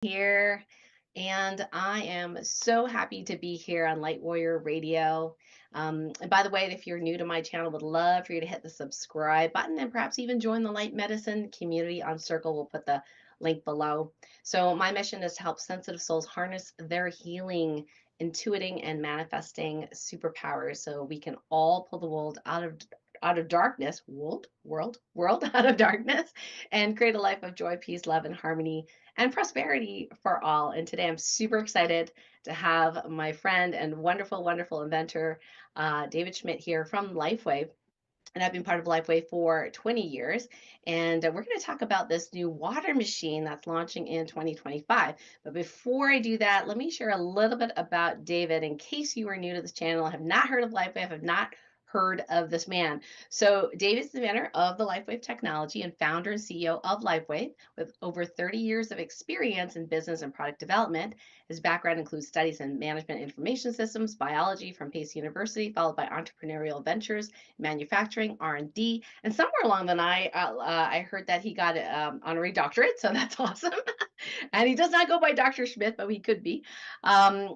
Here, and I am so happy to be here on Light Warrior Radio. And by the way, if you're new to my channel, would love for you to hit the subscribe button and perhaps even join the Light Medicine community on Circle. We'll put the link below. So, my mission is to help sensitive souls harness their healing, intuiting, and manifesting superpowers so we can all pull the world out of darkness, world out of darkness, and create a life of joy, peace, love, and harmony and prosperity for all. And today I'm super excited to have my friend and wonderful, wonderful inventor, David Schmidt, here from LifeWave. And I've been part of LifeWave for 20 years. And we're going to talk about this new water machine that's launching in 2025. But before I do that, let me share a little bit about David in case you are new to this channel, have not heard of LifeWave, have not heard of this man. So David's the inventor of the LifeWave technology and founder and CEO of LifeWave with over 30 years of experience in business and product development. His background includes studies in management information systems, biology from Pace University, followed by entrepreneurial ventures, manufacturing, R&D, and somewhere along the line, I heard that he got an honorary doctorate, so that's awesome. And he does not go by Dr. Schmidt, but he could be.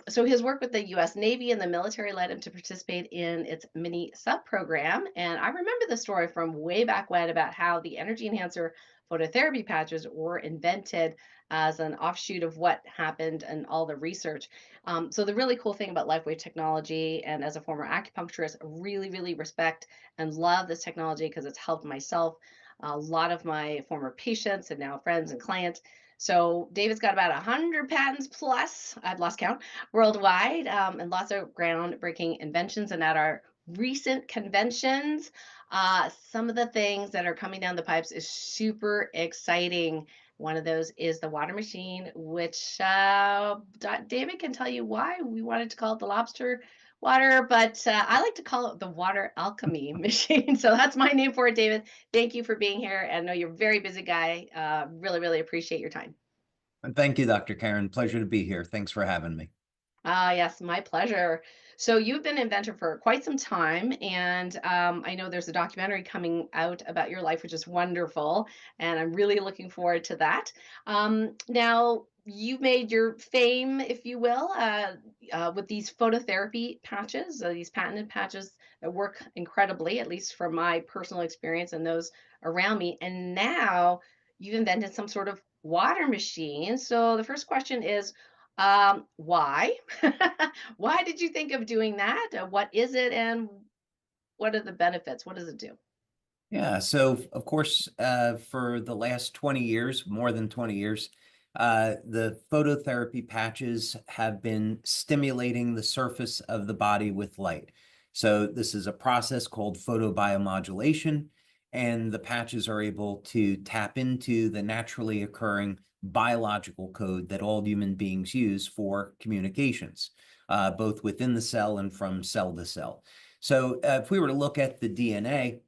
So his work with the U.S. Navy and the military led him to participate in its mini sub program. And I remember the story from way back when about how the energy enhancer phototherapy patches were invented as an offshoot of what happened and all the research. So the really cool thing about LifeWave technology, and as a former acupuncturist, really, really respect and love this technology because it's helped myself, a lot of my former patients, and now friends and clients. So David's got about 100 patents plus, I've lost count, worldwide, and lots of groundbreaking inventions. And at our recent conventions, some of the things that are coming down the pipes is super exciting. One of those is the water machine, which David can tell you why we wanted to call it the lobster water, but I like to call it the water alchemy machine. So that's my name for it, David. Thank you for being here. I know you're a very busy guy. Really, really appreciate your time. And thank you, Dr. Karen. Pleasure to be here. Thanks for having me. Ah, yes, my pleasure. So you've been an inventor for quite some time, and I know there's a documentary coming out about your life, which is wonderful, and I'm really looking forward to that. Now, you've made your fame, if you will, with these phototherapy patches, these patented patches that work incredibly, at least from my personal experience and those around me. And now you've invented some sort of water machine. So the first question is, why? Why did you think of doing that? What is it, and what are the benefits? What does it do? Yeah, so of course, for the last 20 years, more than 20 years, the phototherapy patches have been stimulating the surface of the body with light. So this is a process called photobiomodulation, and the patches are able to tap into the naturally occurring biological code that all human beings use for communications, both within the cell and from cell to cell. So if we were to look at the DNA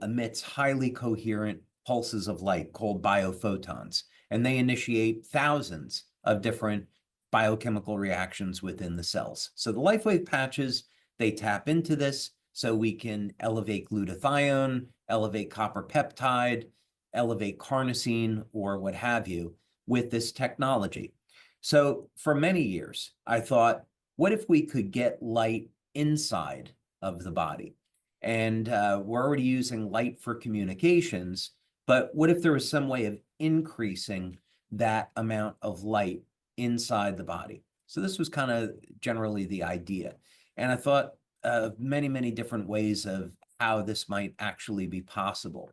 emits highly coherent pulses of light called biophotons, and they initiate thousands of different biochemical reactions within the cells. So the LifeWave patches, they tap into this so we can elevate glutathione, elevate copper peptide, elevate carnosine, or what have you, with this technology. So for many years, I thought, what if we could get light inside of the body? And we're already using light for communications, but what if there was some way of increasing that amount of light inside the body? So this was kind of generally the idea. And I thought of many, many different ways of how this might actually be possible.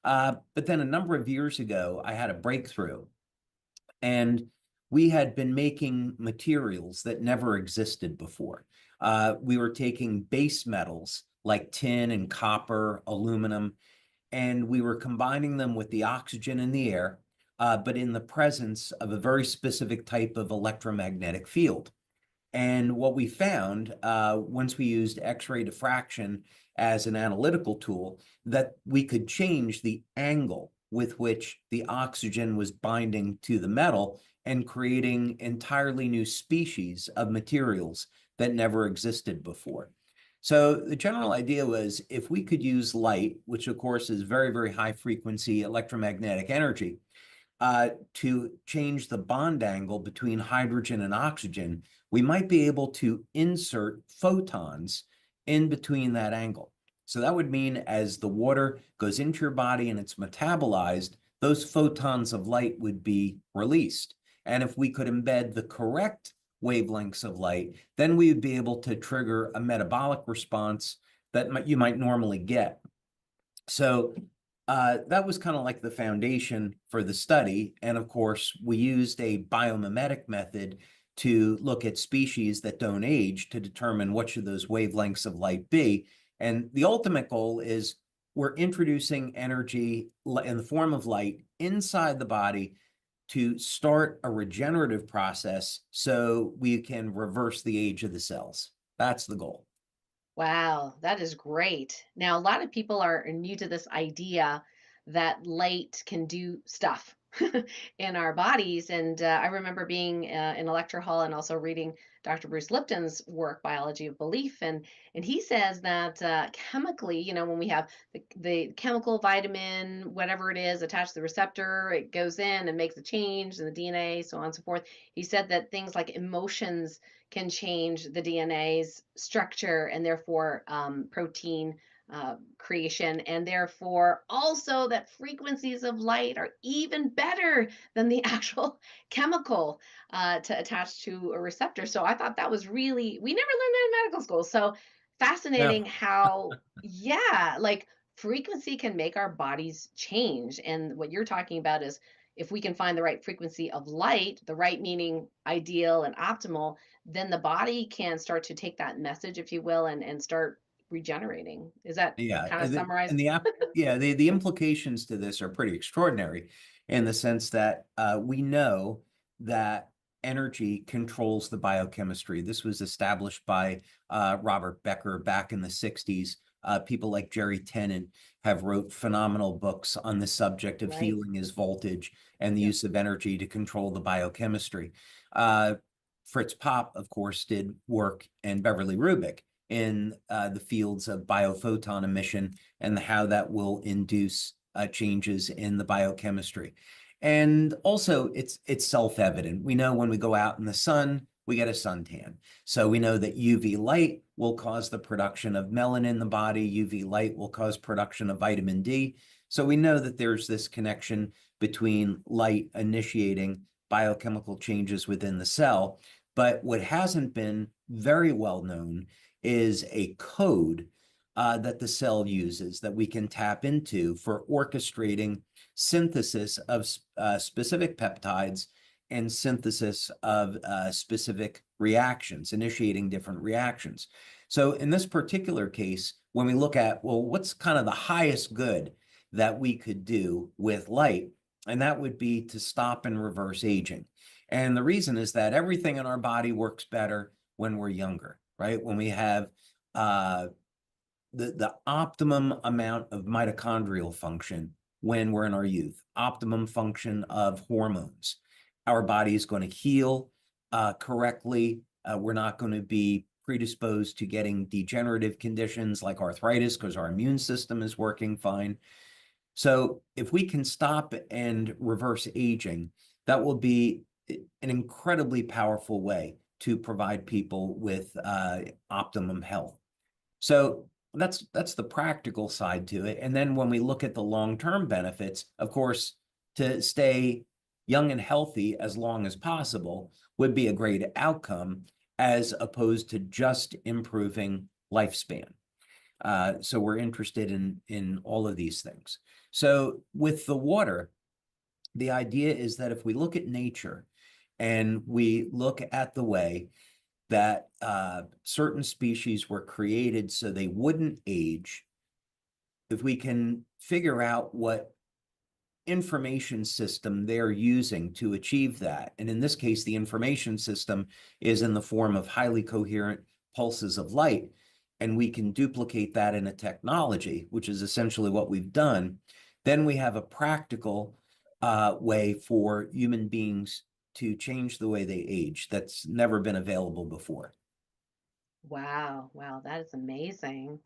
But then a number of years ago, I had a breakthrough, and we had been making materials that never existed before. We were taking base metals like tin and copper, aluminum, and we were combining them with the oxygen in the air, but in the presence of a very specific type of electromagnetic field. And what we found, once we used X-ray diffraction as an analytical tool, that we could change the angle with which the oxygen was binding to the metal and creating entirely new species of materials that never existed before. So the general idea was, if we could use light, which of course is very, very high frequency electromagnetic energy, to change the bond angle between hydrogen and oxygen, we might be able to insert photons in between that angle. So that would mean as the water goes into your body and it's metabolized, those photons of light would be released. And if we could embed the correct wavelengths of light, then we would be able to trigger a metabolic response that you might normally get. So that was kind of like the foundation for the study. And of course, we used a biomimetic method to look at species that don't age to determine what should those wavelengths of light be. And the ultimate goal is we're introducing energy in the form of light inside the body to start a regenerative process so we can reverse the age of the cells. That's the goal. Wow, that is great. Now, a lot of people are new to this idea that light can do stuff in our bodies. And I remember being in a lecture hall and also reading Dr. Bruce Lipton's work, Biology of Belief. And he says that chemically, when we have the chemical vitamin, whatever it is, attached to the receptor, it goes in and makes a change in the DNA, so on and so forth. He said that things like emotions can change the DNA's structure and therefore protein creation, and therefore also that frequencies of light are even better than the actual chemical to attach to a receptor. So I thought that was really, we never learned that in medical school. So No. fascinating how, yeah, like frequency can make our bodies change. And what you're talking about is if we can find the right frequency of light, the right meaning ideal and optimal, then the body can start to take that message, if you will, and start regenerating. Is that Yeah, kind of and summarized? the implications to this are pretty extraordinary in the sense that we know that energy controls the biochemistry. This was established by Robert Becker back in the 60s. People like Jerry Tennant have wrote phenomenal books on the subject of Right. healing is voltage and the Yep. use of energy to control the biochemistry. Uh, Fritz Popp, of course, did work, and Beverly Rubik in the fields of biophoton emission and how that will induce changes in the biochemistry. And also, it's self-evident. We know when we go out in the sun, we get a suntan. So we know that UV light will cause the production of melanin in the body. UV light will cause production of vitamin D. So we know that there's this connection between light initiating biochemical changes within the cell. But what hasn't been very well known is a code that the cell uses that we can tap into for orchestrating synthesis of specific peptides and synthesis of specific reactions, initiating different reactions. So in this particular case, when we look at, well, what's kind of the highest good that we could do with light, and that would be to stop and reverse aging. And the reason is that everything in our body works better when we're younger, right? When we have uh, the optimum amount of mitochondrial function when we're in our youth, optimum function of hormones. Our body is going to heal correctly. We're not going to be predisposed to getting degenerative conditions like arthritis because our immune system is working fine. So if we can stop and reverse aging, that will be an incredibly powerful way to provide people with optimum health. So that's the practical side to it. And then when we look at the long-term benefits, of course, to stay young and healthy as long as possible would be a great outcome as opposed to just improving lifespan. So we're interested in all of these things. So with the water, the idea is that if we look at nature and we look at the way that certain species were created so they wouldn't age, if we can figure out what information system they're using to achieve that, and in this case, the information system is in the form of highly coherent pulses of light, and we can duplicate that in a technology, which is essentially what we've done, then we have a practical way for human beings to change the way they age that's never been available before. Wow. Wow. That is amazing.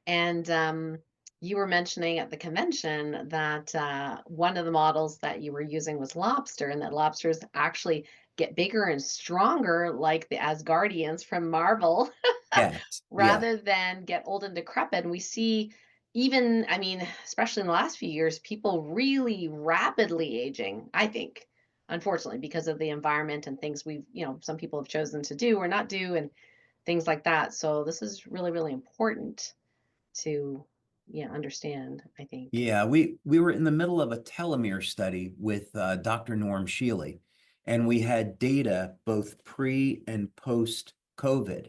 And You were mentioning at the convention that one of the models that you were using was lobster, and that lobsters actually get bigger and stronger, like the Asgardians from Marvel, Yes, yeah. rather than get old and decrepit. And we see, even, I mean, especially in the last few years, people really rapidly aging, I think, unfortunately, because of the environment and things we've, some people have chosen to do or not do, and things like that. So this is really, really important to, yeah, understand, I think. Yeah, we were in the middle of a telomere study with Dr. Norm Shealy, and we had data both pre and post COVID.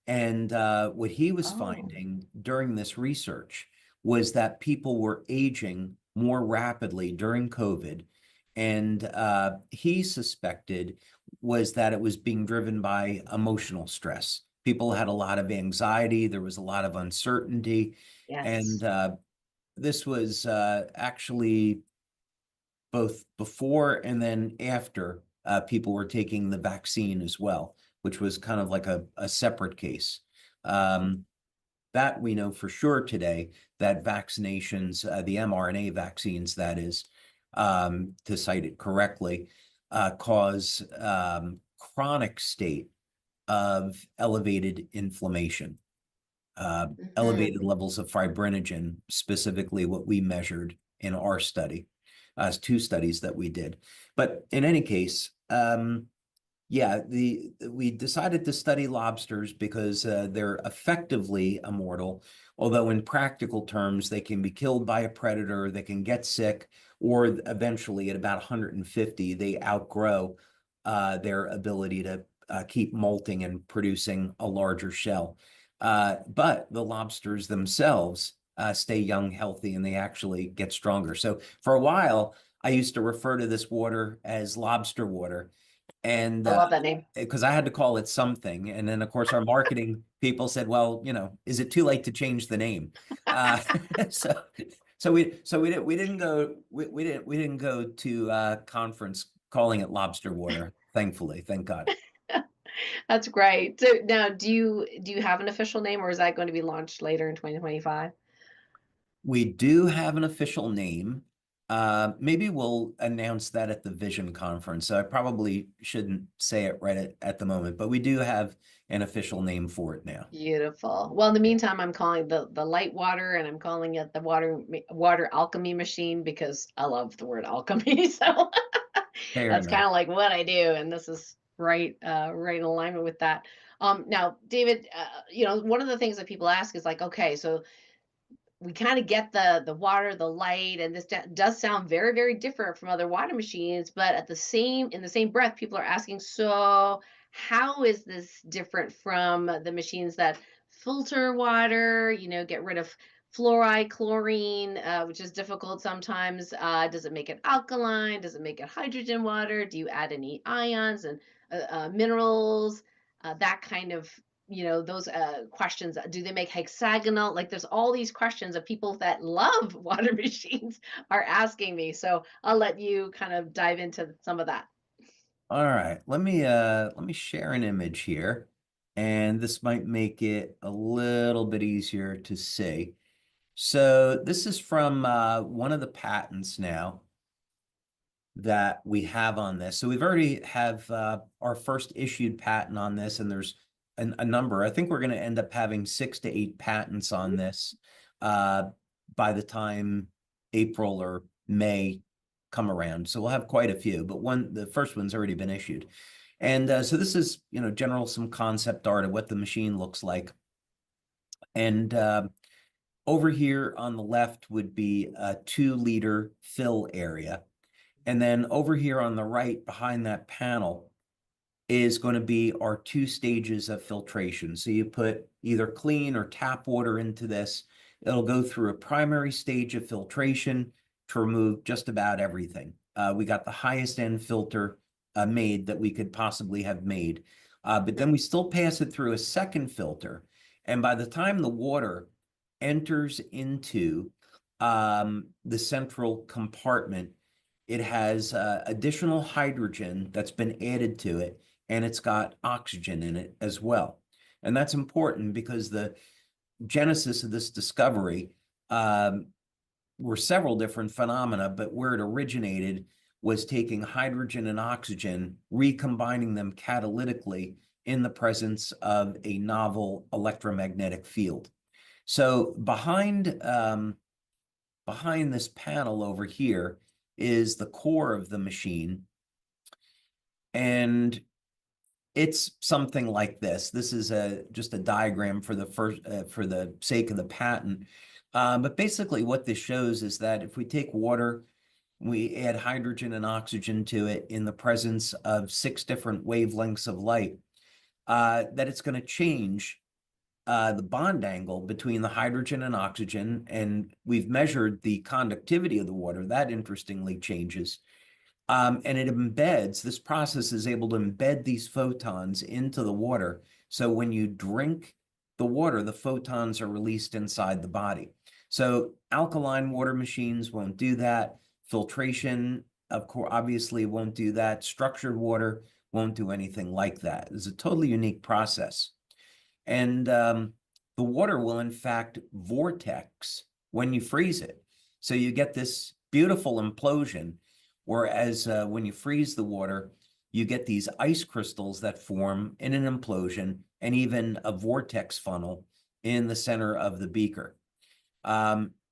And what he was Oh, finding during this research was that people were aging more rapidly during COVID. And he suspected was that it was being driven by emotional stress. People had a lot of anxiety, there was a lot of uncertainty. And yes. this was actually both before and then after people were taking the vaccine as well, which was kind of like a separate case. Um, that we know for sure today that vaccinations, the mRNA vaccines, that is, to cite it correctly, cause chronic state of elevated inflammation, Hmm. elevated levels of fibrinogen, specifically what we measured in our study, two studies that we did. But in any case, yeah, we decided to study lobsters because they're effectively immortal, although in practical terms, they can be killed by a predator, they can get sick, or eventually at about 150, they outgrow their ability to keep molting and producing a larger shell. But the lobsters themselves stay young, healthy, and they actually get stronger. So for a while, I used to refer to this water as lobster water. And I love that name. because I had to call it something. And then, of course, our marketing people said, well, is it too late to change the name? Uh, so we didn't go to conference calling it lobster water, thankfully, thank God. That's great. So now, do you have an official name, or is that going to be launched later in 2025? We do have an official name. Maybe we'll announce that at the Vision conference. So I probably shouldn't say it right at the moment, but we do have an official name for it now. Beautiful. Well, in the meantime, I'm calling the light water, and I'm calling it the water alchemy machine because I love the word alchemy. So Fair that's enough. kind of like what I do, and this is right in alignment with that. Now, David, one of the things that people ask is like, okay, so we kind of get the water, the light, and this does sound very, very different from other water machines. But at the same in the same breath, people are asking, so how is this different from the machines that filter water? Get rid of fluoride, chlorine, which is difficult sometimes. Does it make it alkaline? Does it make it hydrogen water? Do you add any ions and minerals? That kind of, those questions. Do they make hexagonal? Like, there's all these questions that people that love water machines are asking me. So I'll let you kind of dive into some of that. All right, let me share an image here, and this might make it a little bit easier to see. So this is from one of the patents now that we have on this. So we've already have our first issued patent on this, and there's a number. I think we're going to end up having 6 to 8 patents on this uh, by the time April or May come around. So we'll have quite a few, but the first one's already been issued. And so this is, general some concept art of what the machine looks like. And over here on the left would be a 2-liter fill area. And then over here on the right, behind that panel, is going to be our 2 stages of filtration. So you put either clean or tap water into this. It'll go through a primary stage of filtration to remove just about everything. We got the highest end filter made that we could possibly have made. But then we still pass it through a second filter. And by the time the water enters into the central compartment, it has additional hydrogen that's been added to it, and it's got oxygen in it as well. And that's important because the genesis of this discovery were several different phenomena, but where it originated was taking hydrogen and oxygen, recombining them catalytically in the presence of a novel electromagnetic field. So behind this panel over here is the core of the machine. And it's something like this. This is just a diagram for the sake of the patent. But basically what this shows is that if we take water, we add hydrogen and oxygen to it in the presence of 6 different wavelengths of light, that it's going to change the bond angle between the hydrogen and oxygen. And we've measured the conductivity of the water. That interestingly changes. And it embeds, this process is able to embed these photons into the water. So when you drink the water, the photons are released inside the body. So alkaline water machines won't do that. Filtration, of course, obviously won't do that. Structured water won't do anything like that. It's a totally unique process. And the water will, in fact, vortex when you freeze it. So you get this beautiful implosion, whereas when you freeze the water, you get these ice crystals that form in an implosion and even a vortex funnel in the center of the beaker.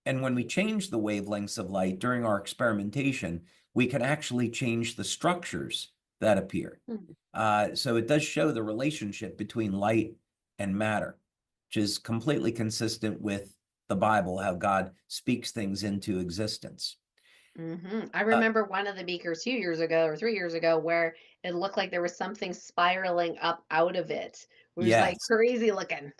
And when we change the wavelengths of light during our experimentation, we can actually change the structures that appear. So it does show the relationship between light and matter, which is completely consistent with the Bible, how God speaks things into existence. I remember one of the beakers 2 years ago or 3 years ago where it looked like there was something spiraling up out of it. It was like Yes. crazy looking.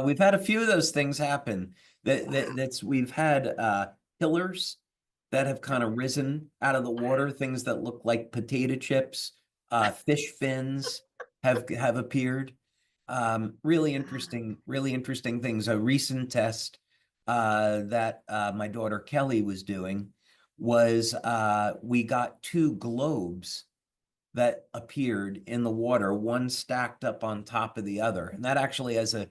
We've had a few of those things happen. Wow. We've had pillars that have kind of risen out of the water, things that look like potato chips, fish fins have appeared. Wow. Really interesting things. A recent test that my daughter Kelly was doing was we got 2 globes that appeared in the water, one stacked up on top of the other. And that actually has a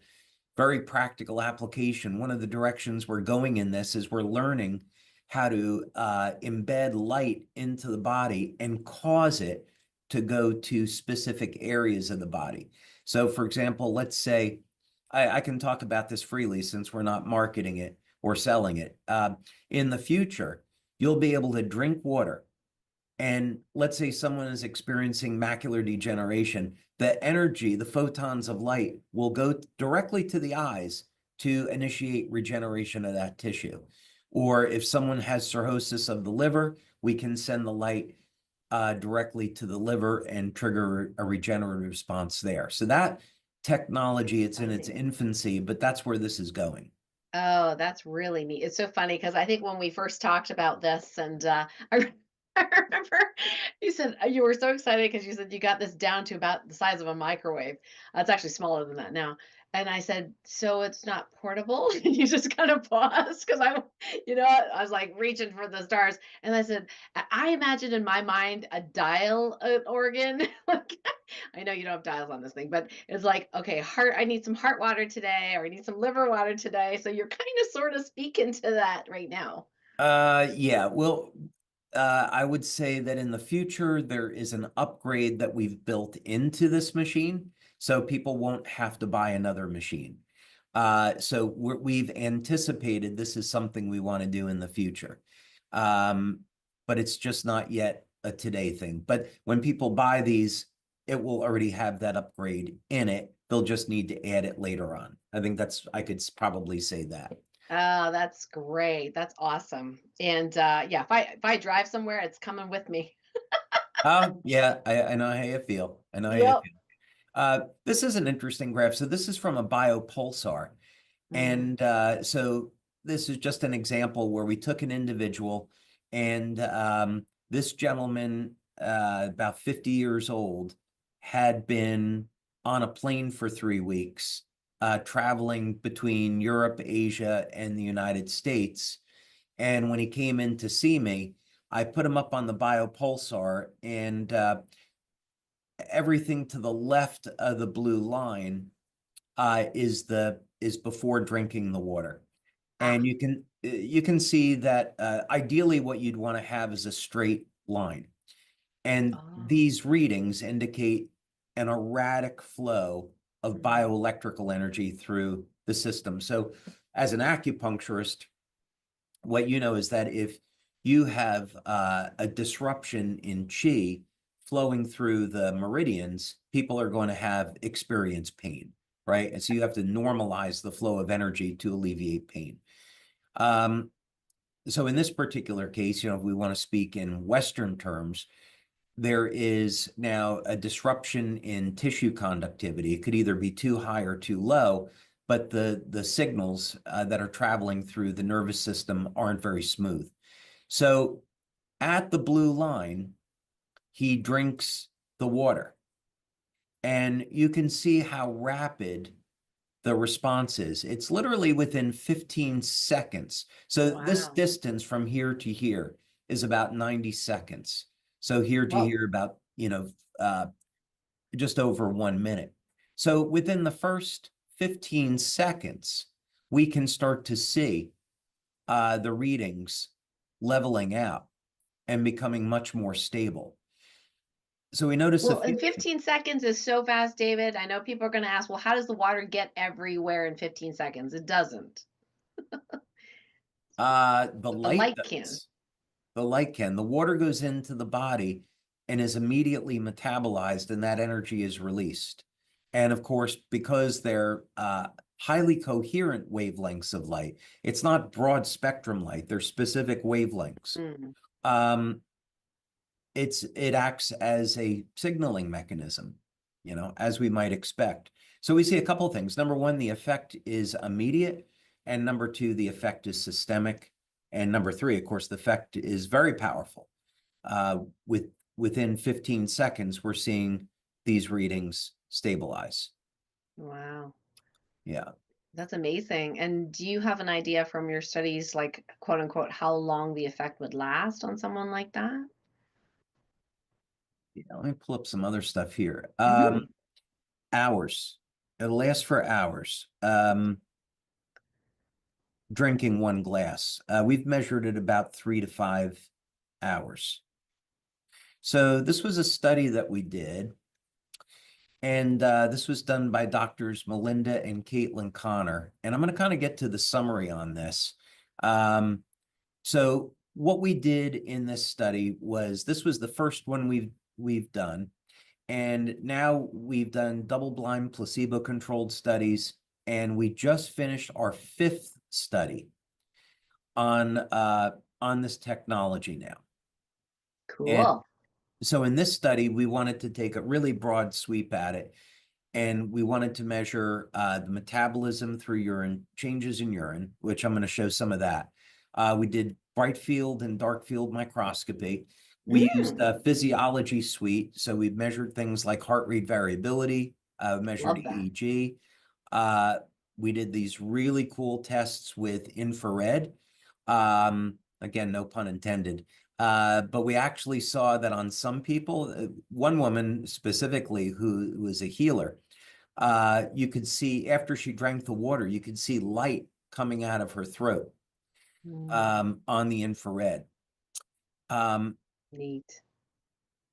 very practical application. One of the directions we're going in this is we're learning how to embed light into the body and cause it to go to specific areas of the body. So for example, let's say, I can talk about this freely since we're not marketing it or selling it. In the future, you'll be able to drink water, and let's say someone is experiencing macular degeneration, the energy, the photons of light will go directly to the eyes to initiate regeneration of that tissue. Or if someone has cirrhosis of the liver, we can send the light directly to the liver and trigger a regenerative response there. So that technology, it's in its Exciting. infancy, but that's where this is going. Oh, that's really neat. It's so funny because I think when we first talked about this, and I, I remember you said you were so excited because you said you got this down to about the size of a microwave. It's actually smaller than that now. And I said, so it's not portable? And you just kind of paused because I was like reaching for the stars. And I said, I imagine in my mind a dial organ. Like, I know you don't have dials on this thing, but it's like, okay, heart, I need some heart water today, or I need some liver water today. So you're kind of sort of speaking to that right now. Yeah, well, I would say that in the future, there is an upgrade that we've built into this machine, so people won't have to buy another machine. So we've anticipated this is something we want to do in the future. But it's just not yet a today thing. But when people buy these, it will already have that upgrade in it. They'll just need to add it later on. I think I could probably say that. Oh, that's great. That's awesome. And yeah, if I drive somewhere, it's coming with me. Oh, yeah, I know how you feel. I know how you Yep. feel. This is an interesting graph. So this is from a biopulsar. Mm. And so this is just an example where we took an individual, and this gentleman, about 50 years old, had been on a plane for 3 weeks, traveling between Europe, Asia, and the United States. And when he came in to see me, I put him up on the biopulsar, and everything to the left of the blue line is before drinking the water. Ah, And you can see that ideally what you'd want to have is a straight line. And oh. these readings indicate an erratic flow of Mm. bioelectrical energy through the system. So as an acupuncturist, what you know is that if you have a disruption in chi flowing through the meridians, people are going to experience pain, right? And so you have to normalize the flow of energy to alleviate pain. Um, so in this particular case, if we want to speak in Western terms, there is now a disruption in tissue conductivity. It could either be too high or too low, but the signals that are traveling through the nervous system aren't very smooth. So at the blue line, he drinks the water, and you can see how rapid the response is. It's literally within 15 seconds. So this Wow. distance from here to here is about 90 seconds. So here to Whoa. here about, just over 1 minute. So within the first 15 seconds, we can start to see the readings leveling out and becoming much more stable. So we notice a Well, few and things. 15 seconds is so fast, David. I know people are going to ask, well, how does the water get everywhere in 15 seconds? It doesn't. The But the light light can. does. The light can. The water goes into the body and is immediately metabolized, and that energy is released. And of course, because they're highly coherent wavelengths of light, it's not broad spectrum light, they're specific wavelengths. Mm. Um, it acts as a signaling mechanism, as we might expect. So we see a couple of things. Number one, the effect is immediate, and number two, the effect is systemic, and number three, of course, the effect is very powerful. Within 15 seconds, we're seeing these readings stabilize. Wow. Yeah. That's amazing. And do you have an idea from your studies, like quote unquote, how long the effect would last on someone like that? Let me pull up some other stuff here. Mhm. Hours. It'll last for hours. Drinking one glass. We've measured it about 3 to 5 hours. So this was a study that we did, and this was done by doctors Melinda and Caitlin Connor. And I'm going to kind of get to the summary on this. So what we did in this study was this was the first one we've done, and now we've done double-blind placebo-controlled studies, and we just finished our 5th study on this technology now. And Cool. so in this study, we wanted to take a really broad sweep at it, and we wanted to measure the metabolism through urine, changes in urine, which I'm going to show some of that. We did bright field and dark field microscopy. We used Mm. a physiology suite, so we measured things like heart rate variability, measured Love that. EEG. Uh, we did these really cool tests with infrared. Again, no pun intended. But we actually saw that on some people, one woman specifically who was a healer, you could see after she drank the water, you could see light coming out of her throat Mm. on the infrared. Um, Neat.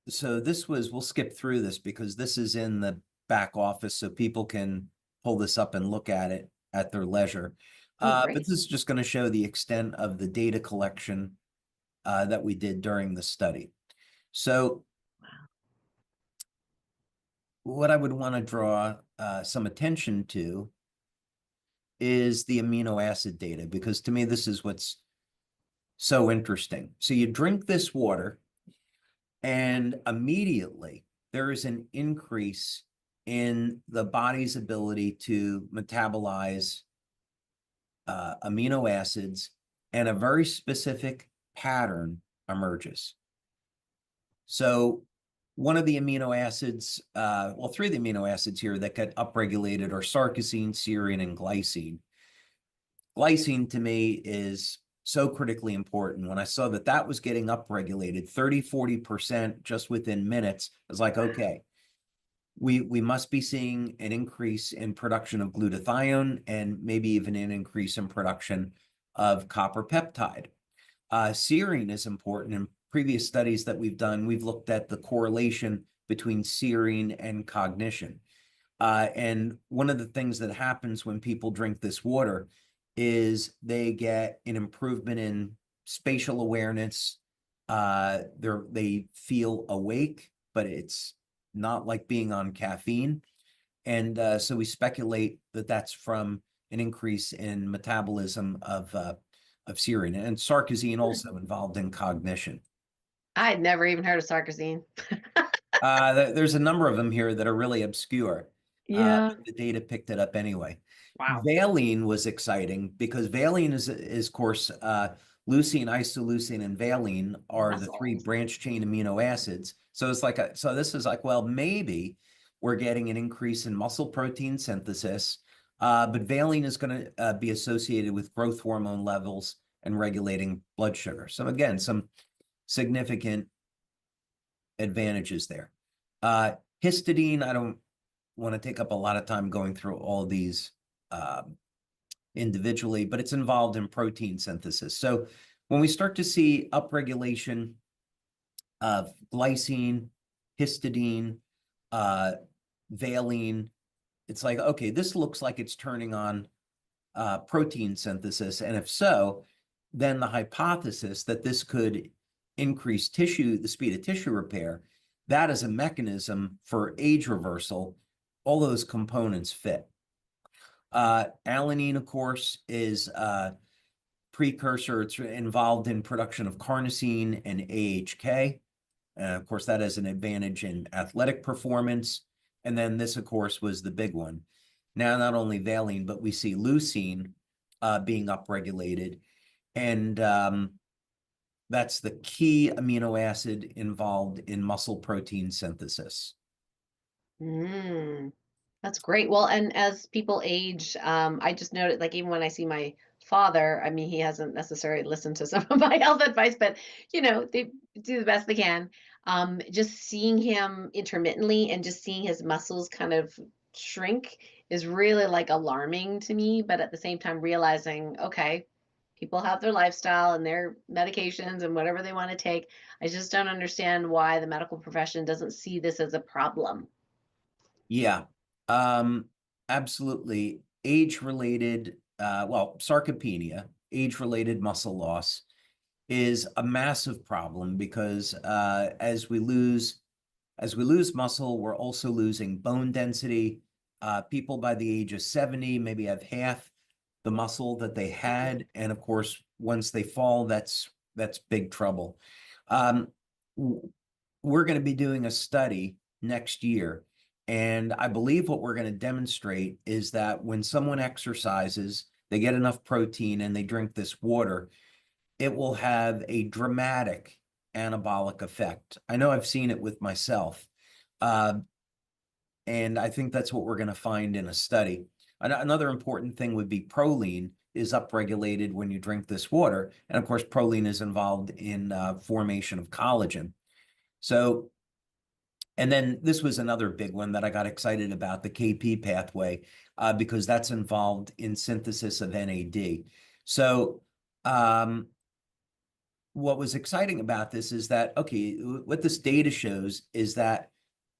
so we'll skip through this because this is in the back office so people can pull this up and look at it at their leisure. Oh, But great. this is just going to show the extent of the data collection that we did during the study. So Wow. what I would want to draw some attention to is the amino acid data, because to me, this is what's so interesting. So you drink this water, and immediately there is an increase in the body's ability to metabolize amino acids, and a very specific pattern emerges. So one of the amino acids, well, 3 of the amino acids here that get upregulated are sarcosine, serine, and glycine. Glycine to me is so critically important. When I saw that that was getting upregulated 30-40% just within minutes, I was like, Wow. okay, we must be seeing an increase in production of glutathione and maybe even an increase in production of copper peptide. Serine is important. In previous studies that we've done, we've looked at the correlation between serine and cognition. And one of the things that happens when people drink this water is they get an improvement in spatial awareness. They feel awake, but it's not like being on caffeine. And so we speculate that that's from an increase in metabolism of serine, and sarcosine also involved in cognition. I had never even heard of sarcosine. There's a number of them here that are really obscure. Yeah. But the data picked it up anyway. Wow. Valine was exciting because valine is of course, leucine, isoleucine, and valine are the three Muscle. branch chain amino acids. So it's like so this is like, well, maybe we're getting an increase in muscle protein synthesis, but valine is going to be associated with growth hormone levels and regulating blood sugar. So again, some significant advantages there. Histidine, I don't want to take up a lot of time going through all of these individually, but it's involved in protein synthesis. So when we start to see upregulation of glycine, histidine, valine, it's like, okay, this looks like it's turning on protein synthesis. And if so, then the hypothesis that this could increase the speed of tissue repair, that is a mechanism for age reversal. All those components fit. Alanine, of course, is a precursor. It's involved in production of carnosine and AHK. Of course, that has an advantage in athletic performance. And then this, of course, was the big one. Now, not only valine, but we see leucine being upregulated. And that's the key amino acid involved in muscle protein synthesis. Mm, that's great. Well, and as people age, I just noted, like, even when I see my father, I mean, he hasn't necessarily listened to some of my health advice, but they do the best they can. Just seeing him intermittently and just seeing his muscles kind of shrink is really like alarming to me. But at the same time, realizing, okay, people have their lifestyle and their medications and whatever they want to take. I just don't understand why the medical profession doesn't see this as a problem. Yeah, absolutely. Age-related, sarcopenia, age-related muscle loss is a massive problem because as we lose muscle, we're also losing bone density. People by the age of 70 maybe have half the muscle that they had, and of course, once they fall, that's big trouble. We're going to be doing a study next year, and I believe what we're going to demonstrate is that when someone exercises, they get enough protein and they drink this water, it will have a dramatic anabolic effect. I know I've seen it with myself. And I think that's what we're going to find in a study. Another important thing would be proline is upregulated when you drink this water. And of course, proline is involved in formation of collagen. So, and then this was another big one that I got excited about, the KP pathway, because that's involved in synthesis of NAD. So, what was exciting about this is that, okay, what this data shows is that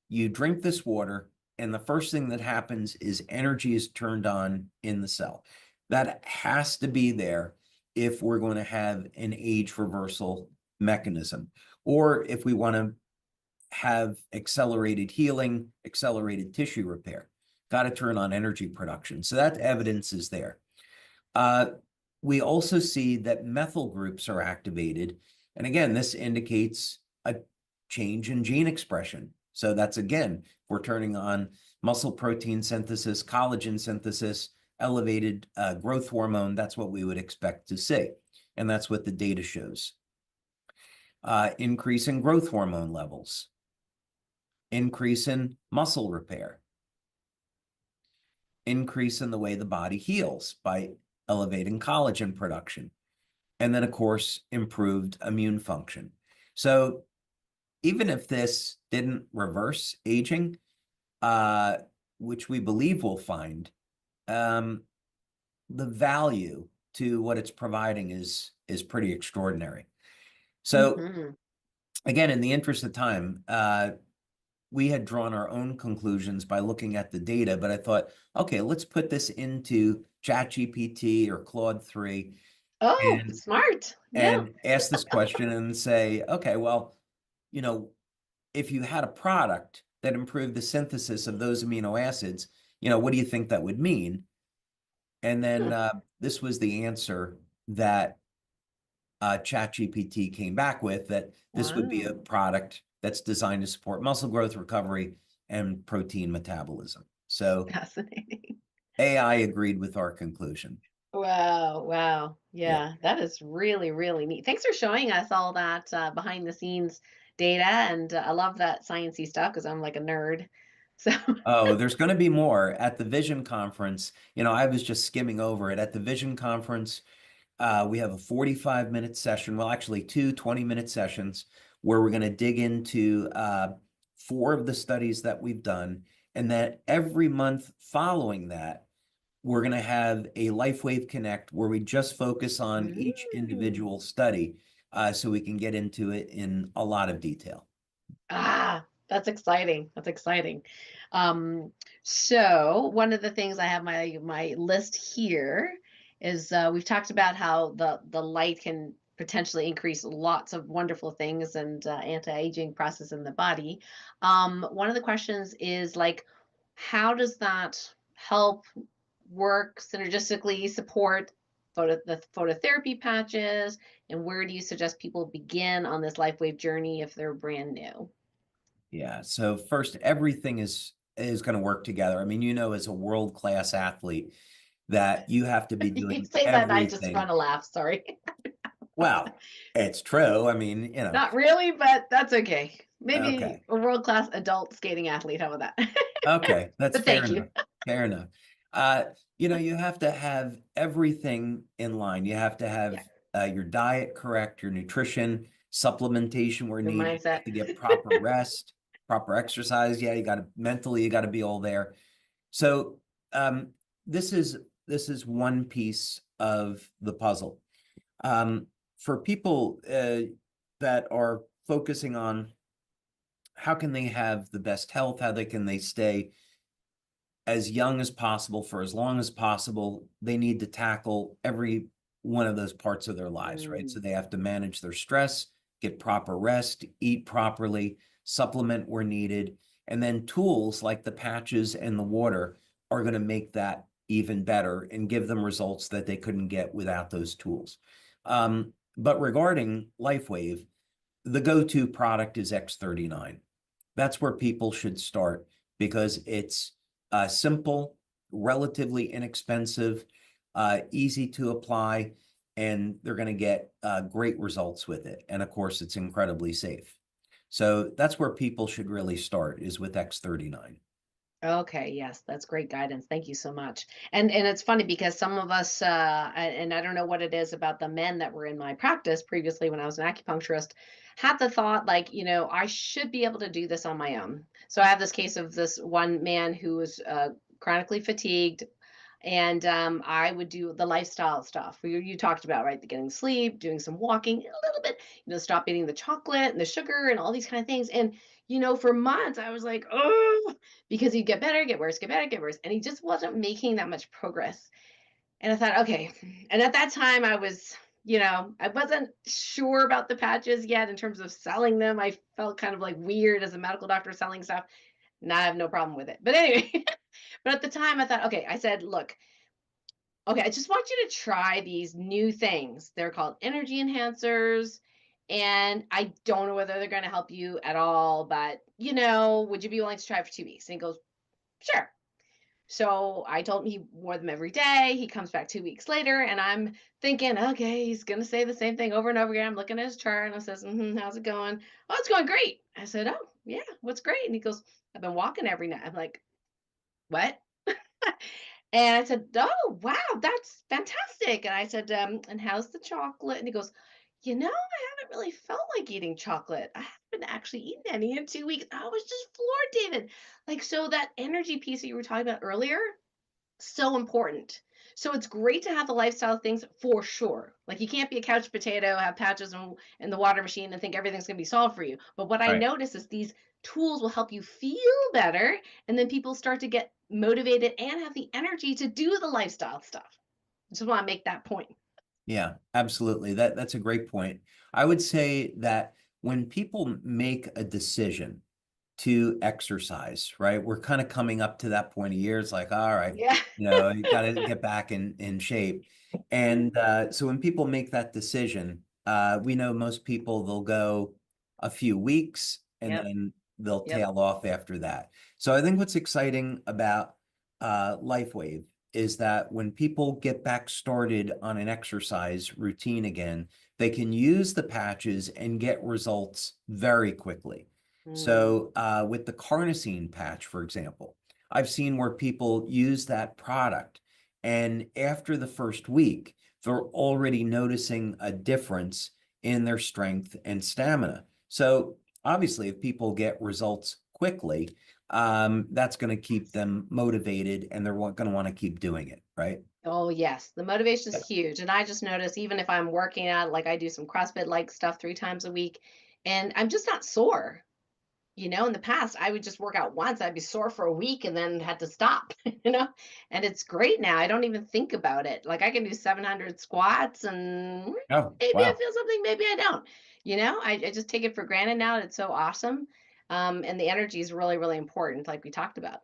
you drink this water, and the first thing that happens is energy is turned on in the cell. That has to be there if we're going to have an age reversal mechanism, or if we want to have accelerated healing, accelerated tissue repair. Got to turn on energy production. So that evidence is there. We also see that methyl groups are activated. And again, this indicates a change in gene expression. So that's, again, we're turning on muscle protein synthesis, collagen synthesis, elevated growth hormone. That's what we would expect to see. And that's what the data shows. Increase in growth hormone levels, increase in muscle repair, increase in the way the body heals by elevating collagen production, and then, of course, improved immune function. So even if this didn't reverse aging, which we believe we'll find, the value to what it's providing is pretty extraordinary. So Hmm. again, in the interest of time, we had drawn our own conclusions by looking at the data, but I thought, okay, let's put this into ChatGPT or Claude 3 Oh, and smart. Yeah. and ask this question and say, okay, well, you know, if you had a product that improved the synthesis of those amino acids, what do you think that would mean? And then Hmm. this was the answer that ChatGPT came back with, that this would be a Wow. product that's designed to support muscle growth, recovery, and protein metabolism. So Fascinating. AI agreed with our conclusion. Wow, wow. Yeah. Yeah, that is really, really neat. Thanks for showing us all that behind the scenes data. And I love that sciencey stuff because I'm like a nerd. So, Oh, there's going to be more at the Vision Conference. I was just skimming over it. At the Vision Conference, we have a 45-minute session, well, actually two 20-minute sessions where we're going to dig into 4 of the studies that we've done. And that every month following that, we're going to have a LifeWave Connect where we just focus on each mm. individual study so we can get into it in a lot of detail. Ah, that's exciting. That's exciting. Um, so one of the things I have my list here is we've talked about how the light can potentially increase lots of wonderful things and anti-aging process in the body. One of the questions is like, how does that help work synergistically, support the phototherapy patches, and where do you suggest people begin on this LifeWave journey if they're brand new? Yeah. So first, everything is going to work together. I mean, as a world-class athlete that you have to be You doing say that, and I just everything. want to laugh. Sorry. Well, it's true. I mean, Not really, but that's okay. Maybe okay. a world-class adult skating athlete. How about that? Okay, that's But fair thank you. enough. Fair enough. Uh, you have to have everything in line. You have to Yeah, have your diet correct, your nutrition, supplementation where your needed. You mindset. have to get proper rest, proper exercise. Yeah, you got to be all there. So um, this is one piece of the puzzle. Um, for people that are focusing on how can they have the best health, how they stay as young as possible for as long as possible, they need to tackle every one of those parts of their lives, right? So Mm, they have to manage their stress, get proper rest, eat properly, supplement where needed, and then tools like the patches and the water are going to make that even better and give them results that they couldn't get without those tools. But regarding LifeWave, the go-to product is X39. That's where people should start because it's simple, relatively inexpensive, easy to apply, and they're going to get great results with it. And of course, it's incredibly safe. So that's where people should really start is with X39. okay, yes, that's great guidance. Thank you so much. And it's funny because some of us, and I don't know what it is about the men that were in my practice previously when I was an acupuncturist, had the thought like, I should be able to do this on my own. So I have this case of this one man who was chronically fatigued, and I would do the lifestyle stuff you talked about, right? The getting sleep, doing some walking, a little bit, stop eating the chocolate and the sugar and all these kind of things. And for months I was like, oh, because he'd get better, get worse, get better, get worse, and he just wasn't making that much progress. And I thought, okay. And at that time, I wasn't sure about the patches yet in terms of selling them. I felt kind of like weird as a medical doctor selling stuff. Now I have no problem with it. But anyway, but at the time I thought, okay, I said, look, okay, I just want you to try these new things. They're called energy enhancers. And I don't know whether they're going to help you at all, but, would you be willing to try it for 2 weeks? And he goes, sure. So I told him he wore them every day. He comes back 2 weeks later, and I'm thinking, okay, he's going to say the same thing over and over again. I'm looking at his chart, and I says, how's it going? Oh, it's going great. I said, oh, yeah, what's great? And he goes, I've been walking every night. I'm like, what? And I said, "Oh, wow, that's fantastic." And I said, "And how's the chocolate?" And he goes, I haven't really felt like eating chocolate. I haven't actually eaten any in 2 weeks. I was just floored, David. Like, so that energy piece that you were talking about earlier, So important. So it's great to have the lifestyle things for sure. Like you can't be a couch potato, have patches in the water machine and think everything's going to be solved for you. But what I Right. notice is these tools will help you feel better, and then people start to get motivated and have the energy to do the lifestyle stuff. I just want to make that point. Yeah, absolutely. That's a great point. I would say that when people make a decision to exercise, right? We're kind of coming up to that point of year. It's like, all right, Yeah. you got to get back in shape. And so when people make that decision, we know most people they'll go a few weeks and Yep. then they'll Yep. tail off after that. So I think what's exciting about LifeWave is that when people get back started on an exercise routine again, they can use the patches and get results very quickly. Mm. So with the carnosine patch, for example, I've seen where people use that product, and after the first week, they're already noticing a difference in their strength and stamina. So obviously, if people get results quickly, that's going to keep them motivated, and they're going to want to keep doing it, right? Oh, yes. The motivation is Yeah. huge. And I just notice even if I'm working out, like I do some CrossFit like stuff 3 times a week, and I'm just not sore. In the past, I would just work out once, I'd be sore for a week and then had to stop, you know? And it's great now. I don't even think about it. Like I can do 700 squats and Oh, maybe I wow. feel something, maybe I don't. I just take it for granted now. It's so awesome. And the energy is really, really important, like we talked about.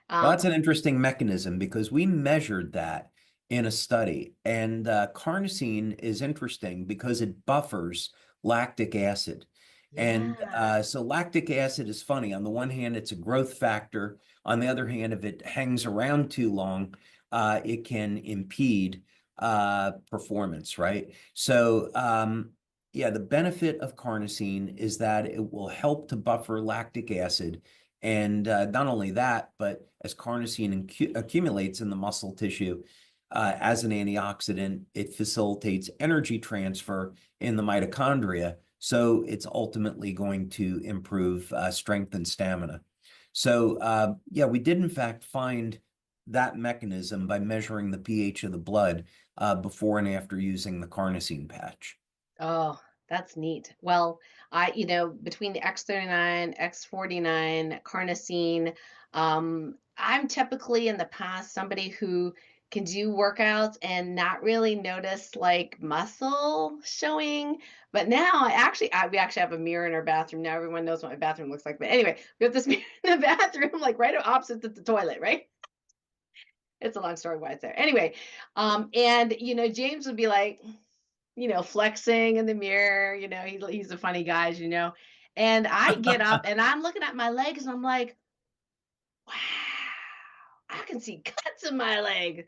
Well, Um, that's an interesting mechanism because we measured that in a study. And carnosine is interesting because it buffers lactic acid. And yeah, so lactic acid is funny. On the one hand, it's a growth factor. On the other hand, if it hangs around too long, it can impede performance, right? So, yeah, the benefit of carnosine is that it will help to buffer lactic acid and not only that, but as carnosine accumulates in the muscle tissue as an antioxidant, it facilitates energy transfer in the mitochondria. So it's ultimately going to improve strength and stamina. So, yeah, we did in fact find that mechanism by measuring the pH of the blood before and after using the carnosine patch. oh, that's neat. Well, between the X39, X49, carnosine, I'm typically in the past somebody who can do workouts and not really notice like muscle showing. But now we actually have a mirror in our bathroom. Now everyone knows what my bathroom looks like. But anyway, we have this mirror in the bathroom, like right opposite to the toilet, right? It's a long story why it's there. Anyway, and James would be like, flexing in the mirror. He's a funny guy. And I get up and I'm looking at my legs and I'm like, wow, I can see cuts in my leg.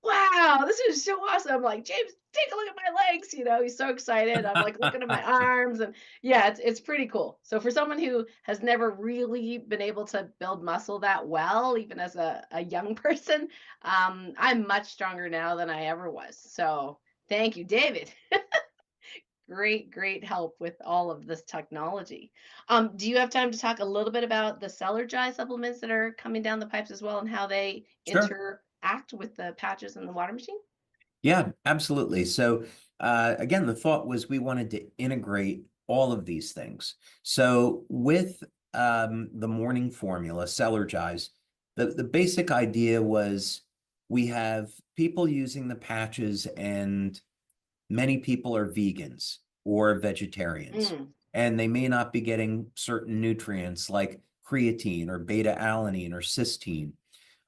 Wow, this is so awesome. I'm like, James, take a look at my legs. He's so excited. I'm like looking at my arms and yeah, it's pretty cool. So for someone who has never really been able to build muscle that well, even as a young person, I'm much stronger now than I ever was. So thank you, David. Great, great help with all of this technology. Do you have time to talk a little bit about the Cellergi supplements that are coming down the pipes as well and how they Sure. interact with the patches in the water machine? Yeah, absolutely. So again, the thought was we wanted to integrate all of these things. So with the morning formula, Cellergize, the basic idea was we have people using the patches and many people are vegans or vegetarians, Mm, and they may not be getting certain nutrients like creatine or beta alanine or cysteine.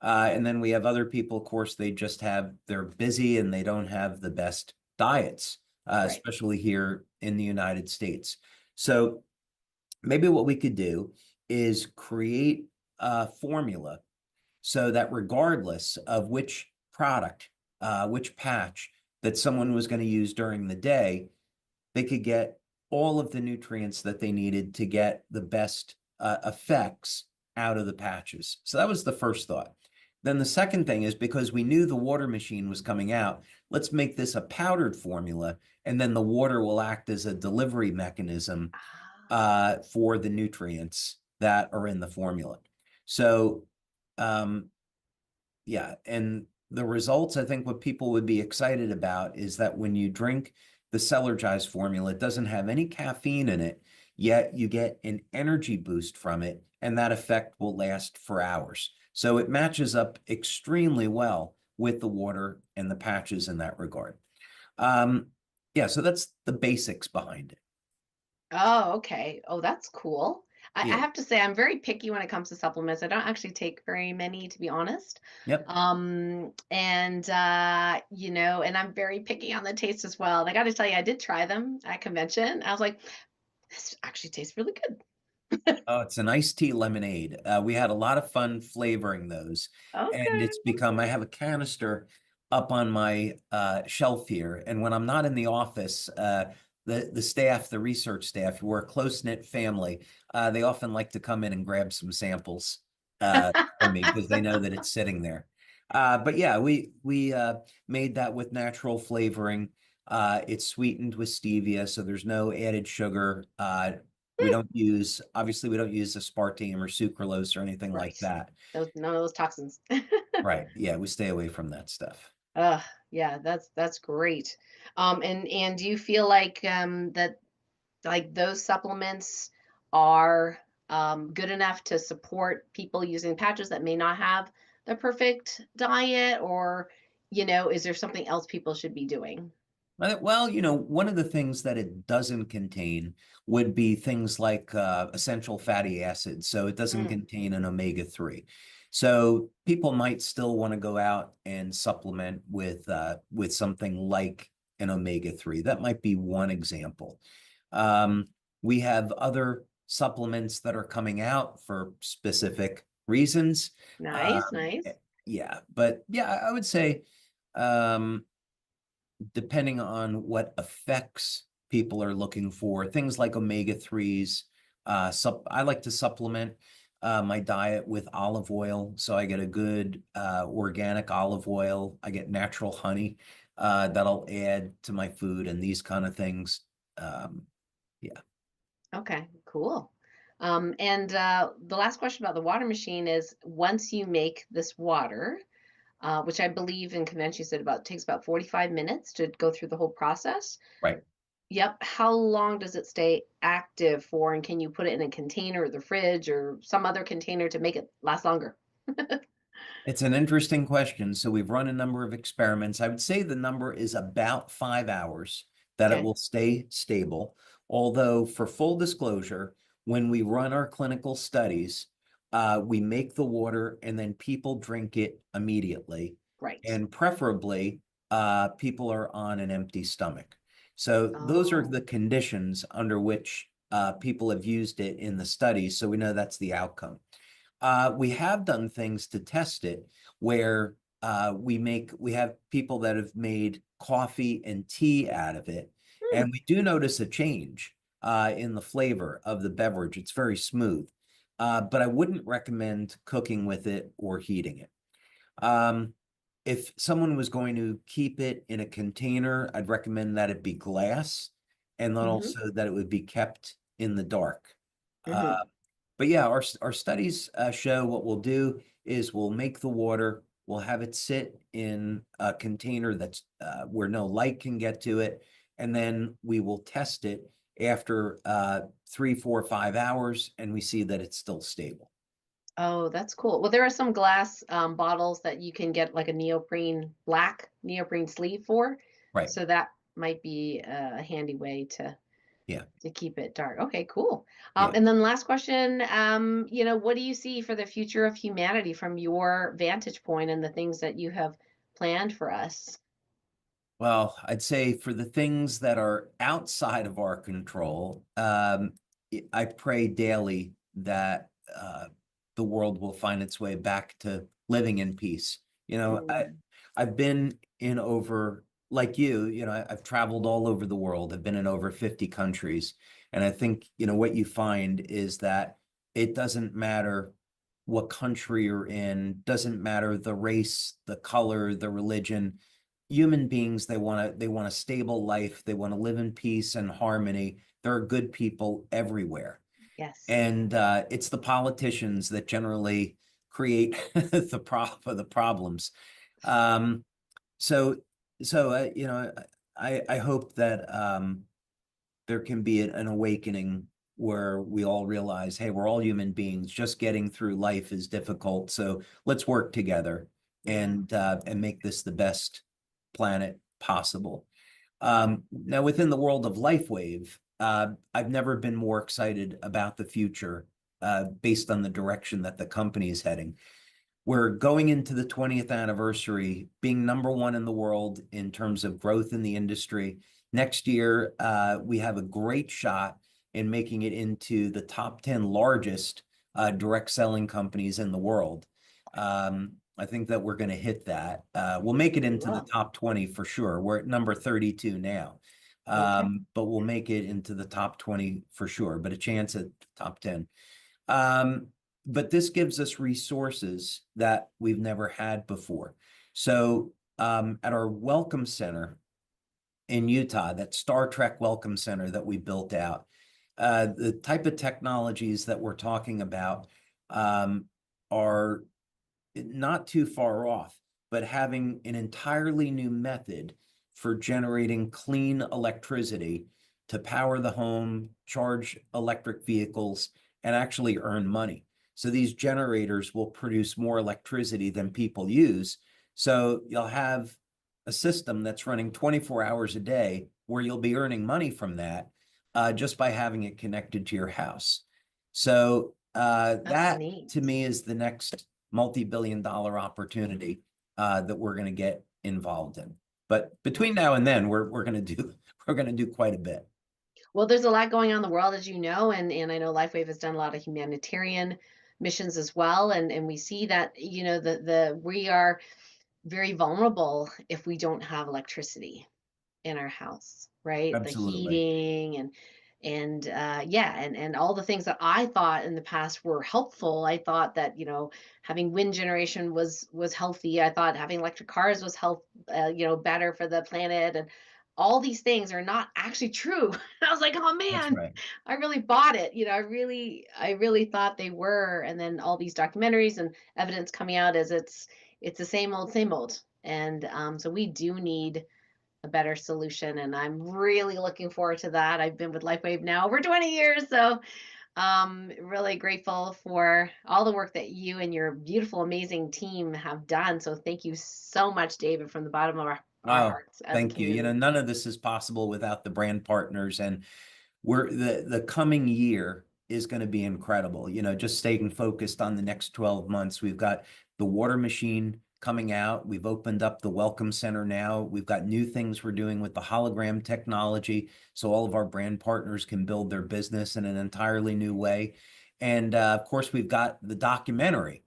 And then we have other people, of course, they're busy and they don't have the best diets, right. especially here in the United States. So maybe what we could do is create a formula so that regardless of which product, which patch that someone was going to use during the day, they could get all of the nutrients that they needed to get the best effects out of the patches. So that was the first thought. Then the second thing is because we knew the water machine was coming out, let's make this a powdered formula, and then the water will act as a delivery mechanism Ah, for the nutrients that are in the formula. So um, Yeah, and the results, I think what people would be excited about is that when you drink the Celergized formula, it doesn't have any caffeine in it, yet you get an energy boost from it, and that effect will last for hours. So it matches up extremely well with the water and the patches in that regard. Um, yeah, so that's the basics behind it. Oh, okay. Oh, that's cool. I Yeah. have to say, I'm very picky when it comes to supplements. I don't actually take very many, to be honest. Yep. And I'm very picky on the taste as well. And I got to tell you, I did try them at convention. I was like, this actually tastes really good. Oh, it's an iced tea lemonade. We had a lot of fun flavoring those, and Okay. it's become, I have a canister up on my shelf here, and when I'm not in the office, the staff, the research staff, who are a close-knit family, they often like to come in and grab some samples from me because they know that it's sitting there. But yeah, we made that with natural flavoring. It's sweetened with stevia, so there's no added sugar. We don't use, obviously, we don't use aspartame or sucralose or anything like Right. that. None of those toxins. Right. Yeah, we stay away from that stuff. Yeah, that's great. And do you feel like that like those supplements are good enough to support people using patches that may not have the perfect diet, or is there something else people should be doing? Well, one of the things that it doesn't contain would be things like essential fatty acids. So it doesn't Mm, contain an omega-3. So people might still want to go out and supplement with something like an omega-3. That might be one example. Um, we have other supplements that are coming out for specific reasons. nice, Um, nice. yeah, but yeah, I would say um, depending on what effects people are looking for, things like omega-3s. I like to supplement my diet with olive oil, so I get a good organic olive oil. I get natural honey that I'll add to my food and these kind of things. Um, yeah. Okay, cool. And the last question about the water machine is, once you make this water, which I believe in convention you said about takes about 45 minutes to go through the whole process. Right. Yep. How long does it stay active for? And can you put it in a container or the fridge or some other container to make it last longer? It's an interesting question. So we've run a number of experiments. I would say the number is about 5 hours that it Okay. will stay stable. Although, for full disclosure, when we run our clinical studies, we make the water and then people drink it immediately. Right. And preferably, people are on an empty stomach. So those are Oh. the conditions under which people have used it in the studies. So we know that's the outcome. We have done things to test it where we have people that have made coffee and tea out of it, Hmm. and we do notice a change in the flavor of the beverage. It's very smooth, but I wouldn't recommend cooking with it or heating it. Um, if someone was going to keep it in a container, I'd recommend that it be glass, and then Mm-hmm. also that it would be kept in the dark. Mm-hmm. But yeah, our studies show what we'll do is we'll make the water, we'll have it sit in a container that's where no light can get to it, and then we will test it after 3, 4, 5 hours, and we see that it's still stable. Oh, that's cool. Well, there are some glass bottles that you can get like a black neoprene sleeve for. Right. So that might be a handy way Yeah. to keep it dark. Okay, cool. Yeah. And then last question, what do you see for the future of humanity from your vantage point and the things that you have planned for us? Well, I'd say for the things that are outside of our control, I pray daily that the world will find its way back to living in peace. You know, Mm, I've been in over, like I've traveled all over the world. I've been in over 50 countries. And I think, what you find is that it doesn't matter what country you're in, doesn't matter the race, the color, the religion. Human beings, they want a stable life, they want to live in peace and harmony. There are good people everywhere, yes. and it's the politicians that generally create the problems. Um, so you know, I hope that there can be an awakening where we all realize, hey, we're all human beings. Just getting through life is difficult. So let's work together Yeah. and make this the best planet possible. Now, within the world of LifeWave, I've never been more excited about the future based on the direction that the company is heading. We're going into the 20th anniversary, being number one in the world in terms of growth in the industry. Next year, we have a great shot in making it into the top 10 largest direct selling companies in the world. I think that we're going to hit that. We'll make it into the Well, top 20 for sure. We're at number 32 now. okay. But we'll make it into the top 20 for sure, but a chance at top 10. But this gives us resources that we've never had before. So at our Welcome Center in Utah, that Star Trek Welcome Center that we built out, the type of technologies that we're talking about are not too far off, but having an entirely new method for generating clean electricity to power the home, charge electric vehicles, and actually earn money. So these generators will produce more electricity than people use. So you'll have a system that's running 24 hours a day where you'll be earning money from that just by having it connected to your house. So That's that neat. to me is the next multi-billion-dollar opportunity that we're going to get involved in. But between now and then, we're going to do quite a bit. Well, there's a lot going on in the world, as you know, and I know LifeWave has done a lot of humanitarian missions as well, and we see that, you know, the we are very vulnerable if we don't have electricity in our house, right? The Absolutely. heating and yeah, and all the things that I thought in the past were helpful. I thought that, you know, having wind generation was healthy. I thought having electric cars was you know, better for the planet, and all these things are not actually true. I was like, oh That's man, right. I really bought it. You know, I really thought they were, and then all these documentaries and evidence coming out as it's the same old. And so we do need a better solution, and I'm really looking forward to that. I've been with LifeWave now over 20 years, so really grateful for all the work that you and your beautiful, amazing team have done. So thank you so much, David, from the bottom of our Oh, hearts as a thank you. You know, community. none of this is possible without the brand partners, and we're the coming year is going to be incredible. You know, just staying focused on the next 12 months. We've got the water machine coming out. We've opened up the Welcome Center now. We've got new things we're doing with the hologram technology, so all of our brand partners can build their business in an entirely new way. And of course, we've got the documentary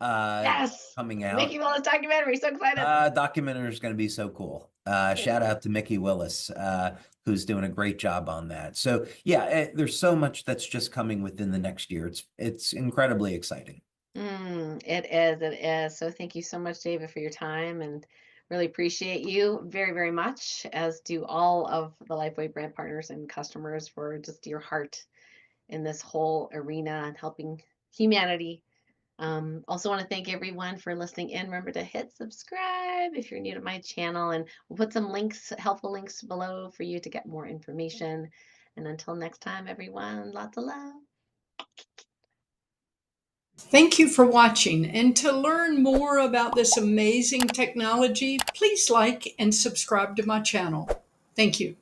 uh, Yes, coming Mickey out. Willis documentary. So excited. Documentary is going to be so cool. Shout Yeah. out to Mickey Willis, who's doing a great job on that. So yeah, there's so much that's just coming within the next year. It's incredibly exciting. It is. It is. So thank you so much, David, for your time, and really appreciate you very, very much, as do all of the LifeWay brand partners and customers for just your heart in this whole arena and helping humanity. Also want to thank everyone for listening in. Remember to hit subscribe if you're new to my channel, and we'll put some links, helpful links below for you to get more information. And until next time, everyone, lots of love. Thank you for watching. And to learn more about this amazing technology, please like and subscribe to my channel. Thank you.